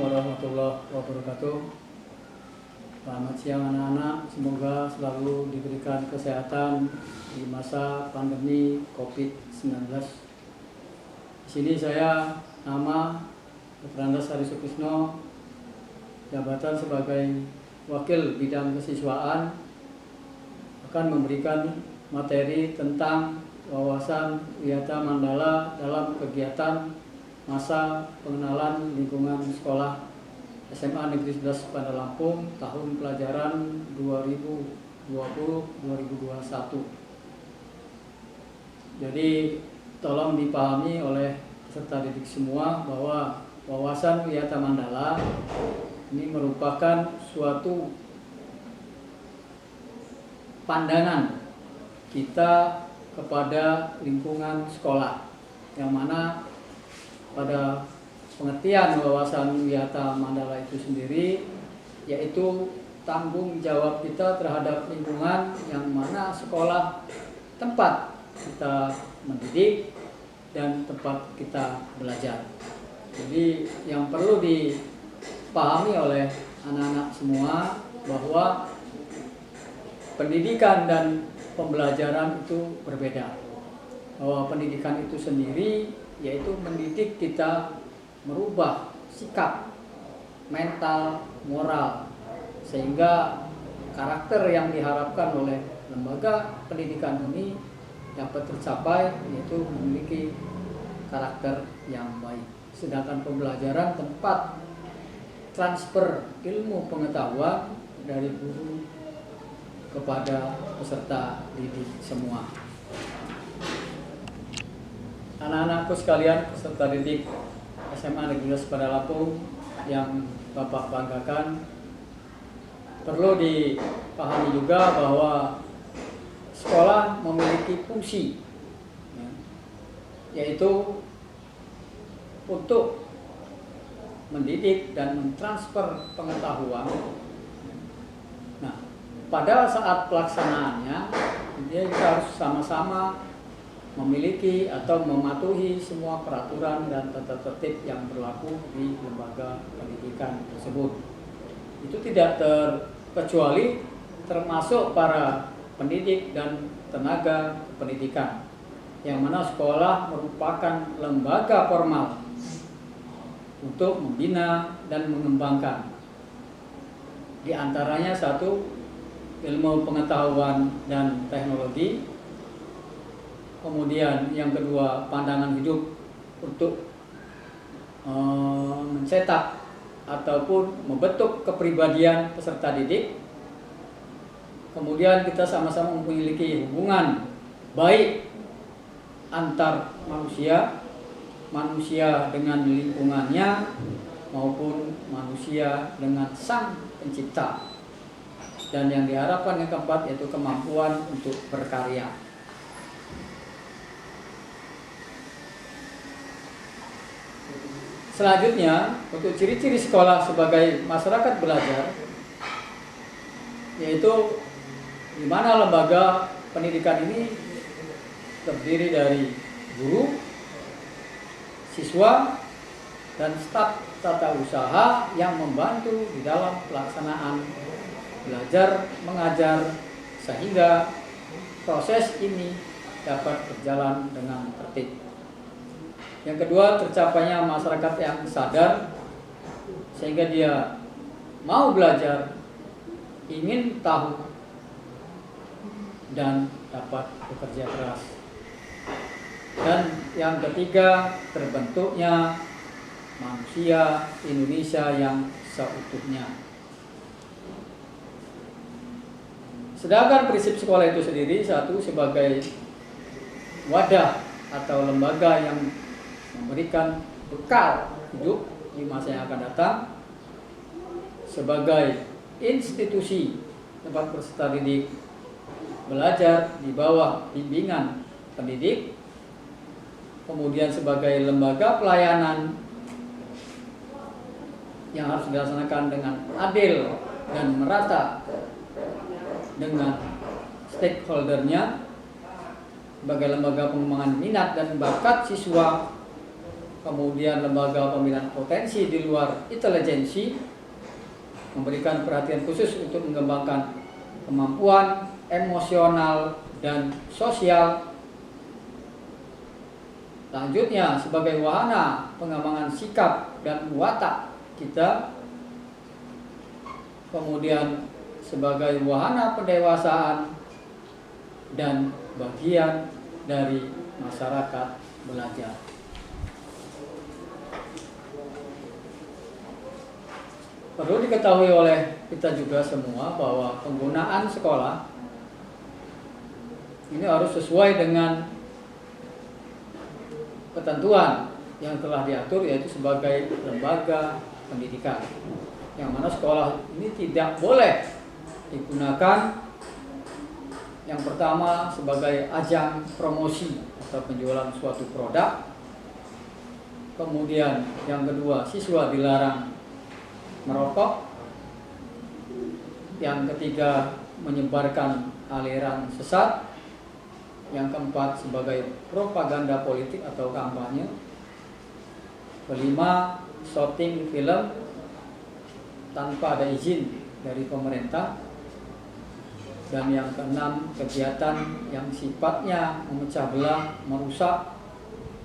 warahmatullahi wabarakatuh. Selamat siang anak-anak, semoga selalu diberikan kesehatan di masa pandemi COVID-19. Di sini saya nama Dr. Andas Hari Sukisno, jabatan sebagai Wakil Bidang Kesiswaan, akan memberikan materi tentang wawasan Wiyata Mandala dalam kegiatan masa pengenalan lingkungan sekolah SMA Negeri 11 Bandar Lampung tahun pelajaran 2020-2021. Jadi tolong dipahami oleh peserta didik semua bahwa wawasan Wiyata Mandala ini merupakan suatu pandangan kita kepada lingkungan sekolah, yang mana pada pengertian wawasan Wiyata Mandala itu sendiri yaitu tanggung jawab kita terhadap lingkungan yang mana sekolah tempat kita mendidik dan tempat kita belajar. Jadi yang perlu dipahami oleh anak-anak semua bahwa pendidikan dan pembelajaran itu berbeda. Bahwa pendidikan itu sendiri yaitu mendidik kita merubah sikap, mental, moral, sehingga karakter yang diharapkan oleh lembaga pendidikan ini dapat tercapai, yaitu memiliki karakter yang baik. Sedangkan pembelajaran tempat transfer ilmu pengetahuan dari guru kepada peserta didik semua. Anak-anakku sekalian, peserta didik SMA Negeri 11 Bandar Lampung yang Bapak banggakan, perlu dipahami juga bahwa sekolah memiliki fungsi, yaitu untuk mendidik dan mentransfer pengetahuan. Nah, pada saat pelaksanaannya, kita harus sama-sama memiliki atau mematuhi semua peraturan dan tata tertib yang berlaku di lembaga pendidikan tersebut. Itu tidak terkecuali termasuk para pendidik dan tenaga pendidikan, yang mana sekolah merupakan lembaga formal untuk membina dan mengembangkan. Di antaranya satu, ilmu pengetahuan dan teknologi. Kemudian yang kedua, pandangan hidup untuk mencetak ataupun membentuk kepribadian peserta didik. Kemudian kita sama-sama memiliki hubungan baik antar manusia, manusia dengan lingkungannya maupun manusia dengan Sang Pencipta. Dan yang diharapkan yang keempat yaitu kemampuan untuk berkarya. Selanjutnya, untuk ciri-ciri sekolah sebagai masyarakat belajar, yaitu di mana lembaga pendidikan ini terdiri dari guru, siswa, dan staf tata usaha yang membantu di dalam pelaksanaan belajar mengajar, sehingga proses ini dapat berjalan dengan tertib. Yang kedua, tercapainya masyarakat yang sadar sehingga dia mau belajar, ingin tahu, dan dapat bekerja keras. Dan yang ketiga, terbentuknya manusia Indonesia yang seutuhnya. Sedangkan prinsip sekolah itu sendiri, satu, sebagai wadah atau lembaga yang memberikan bekal hidup di masa yang akan datang, sebagai institusi tempat peserta didik belajar di bawah bimbingan pendidik, kemudian sebagai lembaga pelayanan yang harus dilaksanakan dengan adil dan merata dengan stakeholdernya, sebagai lembaga pengembangan minat dan bakat siswa kemudian lembaga pembinaan potensi di luar intelijensi, memberikan perhatian khusus untuk mengembangkan kemampuan emosional dan sosial. Selanjutnya, sebagai wahana pengembangan sikap dan watak kita, kemudian sebagai wahana pendewasaan dan bagian dari masyarakat belajar. Perlu diketahui oleh kita juga semua bahwa penggunaan sekolah ini harus sesuai dengan ketentuan yang telah diatur, yaitu sebagai lembaga pendidikan, yang mana sekolah ini tidak boleh digunakan yang pertama sebagai ajang promosi atau penjualan suatu produk. Kemudian yang kedua, siswa dilarang merokok. Yang ketiga, menyebarkan aliran sesat. Yang keempat, sebagai propaganda politik atau kampanye. Kelima, syuting film tanpa ada izin dari pemerintah. Dan yang keenam, kegiatan yang sifatnya memecah belah, merusak,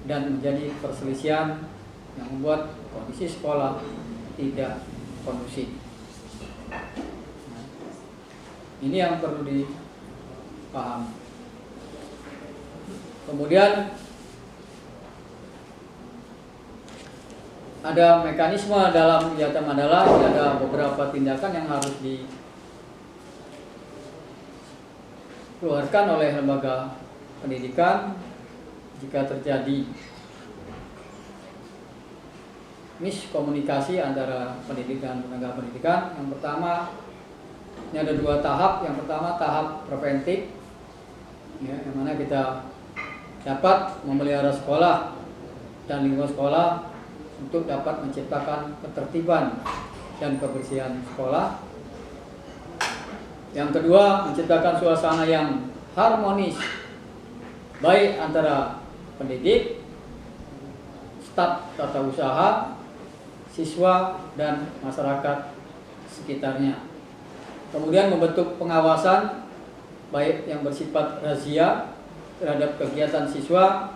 dan menjadi perselisihan yang membuat kondisi sekolah tidak kondusif. Ini yang perlu dipahami. Kemudian ada mekanisme dalam kegiatan adalah ada beberapa tindakan yang harus dikeluarkan oleh lembaga pendidikan jika terjadi miskomunikasi antara pendidikan dan tenaga pendidikan. Yang pertama, ini ada dua tahap. Yang pertama, tahap preventif, ya, yang mana kita dapat memelihara sekolah dan lingkungan sekolah untuk dapat menciptakan ketertiban dan kebersihan sekolah. Yang kedua, menciptakan suasana yang harmonis baik antara pendidik, staf tata usaha, siswa, dan masyarakat sekitarnya. Kemudian membentuk pengawasan baik yang bersifat razia terhadap kegiatan siswa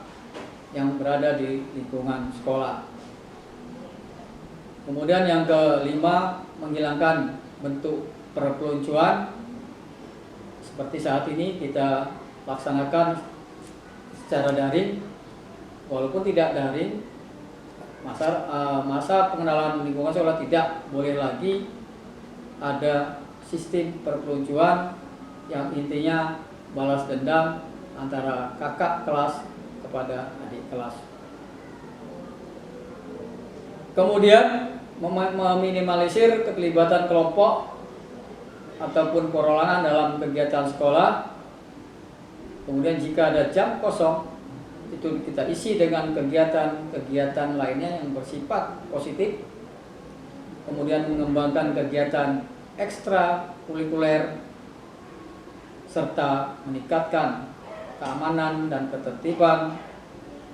yang berada di lingkungan sekolah. Kemudian yang kelima, menghilangkan bentuk perpeloncoan seperti saat ini kita laksanakan secara daring. Walaupun tidak daring, masa pengenalan lingkungan sekolah tidak boleh lagi ada sistem perpeloncoan yang intinya balas dendam antara kakak kelas kepada adik kelas. Kemudian meminimalisir keterlibatan kelompok ataupun perorangan dalam kegiatan sekolah. Kemudian jika ada jam kosong, itu kita isi dengan kegiatan-kegiatan lainnya yang bersifat positif. Kemudian mengembangkan kegiatan ekstrakurikuler serta meningkatkan keamanan dan ketertiban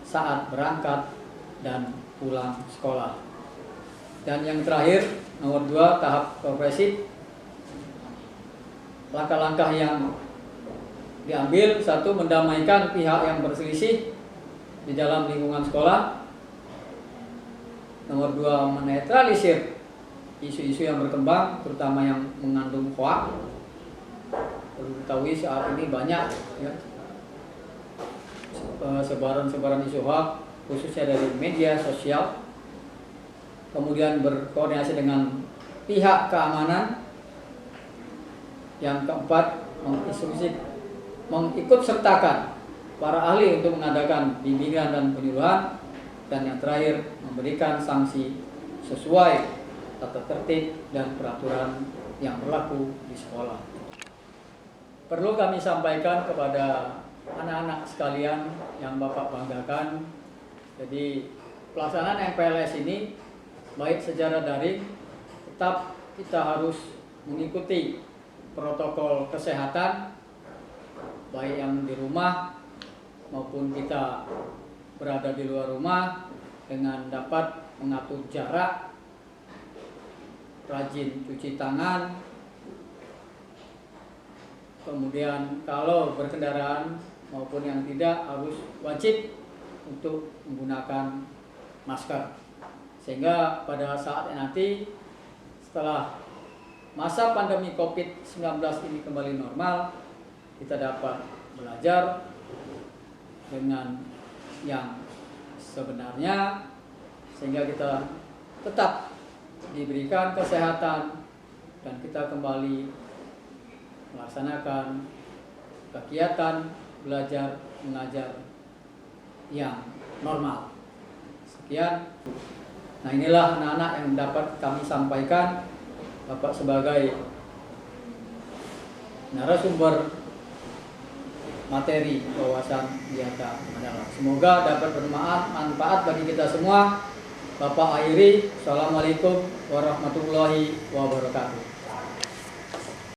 saat berangkat dan pulang sekolah. Dan yang terakhir, nomor 2, tahap progresif. Langkah-langkah yang diambil, satu, mendamaikan pihak yang berselisih di dalam lingkungan sekolah. Nomor 2, menetralisir isu-isu yang berkembang, terutama yang mengandung hoaks. Perlu diketahui saat ini banyak, ya, sebaran-sebaran isu hoaks, khususnya dari media sosial. Kemudian berkoordinasi dengan pihak keamanan. Yang keempat, mengikut sertakan para ahli untuk mengadakan bimbingan dan penyuluhan. Dan yang terakhir, memberikan sanksi sesuai tata tertib dan peraturan yang berlaku di sekolah. Perlu kami sampaikan kepada anak-anak sekalian yang Bapak banggakan, jadi pelaksanaan MPLS ini baik secara daring, tetap kita harus mengikuti protokol kesehatan baik yang di rumah maupun kita berada di luar rumah. dengan dapat mengatur jarak, rajin cuci tangan, kemudian kalau berkendaraan maupun yang tidak harus wajib untuk menggunakan masker, sehingga pada saat nanti setelah masa pandemi COVID-19 ini kembali normal, kita dapat belajar dengan yang sebenarnya, sehingga kita tetap diberikan kesehatan dan kita kembali melaksanakan kegiatan belajar mengajar yang normal. Sekian. Nah, inilah anak-anak yang dapat kami sampaikan. Bapak sebagai narasumber materi wawasan biata adalah. Semoga dapat bermanfaat bagi kita semua. Bapak akhiri. Assalamualaikum warahmatullahi wabarakatuh.